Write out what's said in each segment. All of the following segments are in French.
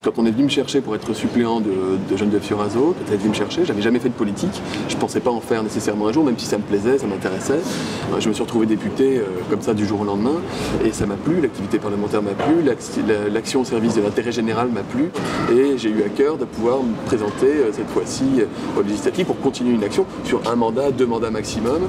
Quand on est venu me chercher pour être suppléant de Geneviève Fioraso, qui était venu me chercher, j'avais jamais fait de politique, je pensais pas en faire nécessairement un jour, même si ça me plaisait, ça m'intéressait. Je me suis retrouvé député comme ça du jour au lendemain, et ça m'a plu, l'activité parlementaire m'a plu, l'action au service de l'intérêt général m'a plu, et j'ai eu à cœur de pouvoir me présenter cette fois-ci aux législatives pour continuer une action sur un mandat, 2 mandats maximum,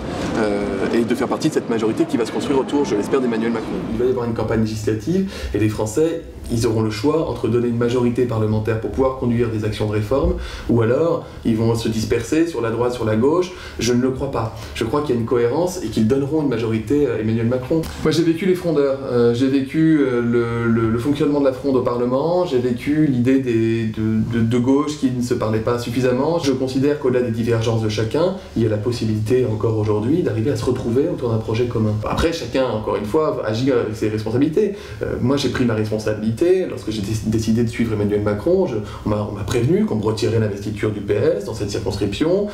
et de faire partie de cette majorité qui va se construire autour, je l'espère, d'Emmanuel Macron. Il va y avoir une campagne législative, et les Français, ils auront le choix entre donner une majorité parlementaire pour pouvoir conduire des actions de réforme, ou alors ils vont se disperser sur la droite, sur la gauche. Je ne le crois pas. Je crois qu'il y a une cohérence et qu'ils donneront une majorité à Emmanuel Macron. Moi j'ai vécu les frondeurs, j'ai vécu le fonctionnement de la fronde au Parlement, j'ai vécu l'idée de gauche qui ne se parlait pas suffisamment. Je considère qu'au-delà des divergences de chacun, il y a la possibilité encore aujourd'hui d'arriver à se retrouver autour d'un projet commun. Après chacun, encore une fois, agit avec ses responsabilités. Moi j'ai pris ma responsabilité lorsque j'ai décidé de suivre Emmanuel Macron. On m'a prévenu qu'on me retirait l'investiture du PS dans cette circonscription.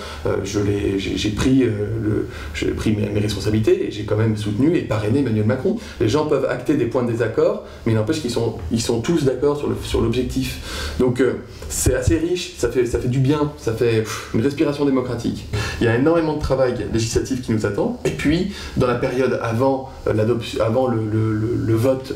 J'ai pris mes responsabilités et j'ai quand même soutenu et parrainé Emmanuel Macron. Les gens peuvent acter des points de désaccord, mais il n'empêche qu'ils sont tous d'accord sur l'objectif. Donc c'est assez riche, ça fait du bien, ça fait une respiration démocratique. Il y a énormément de travail législatif qui nous attend. Et puis, dans la période avant le vote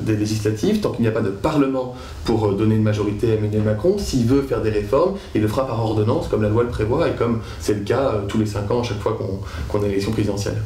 des législatives, tant qu'il n'y a pas de Parlement pour donner une majorité à Emmanuel Macron, s'il veut faire des réformes, il le fera par ordonnance, comme la loi le prévoit, et comme c'est le cas tous les 5 ans à chaque fois qu'on a l'élection présidentielle.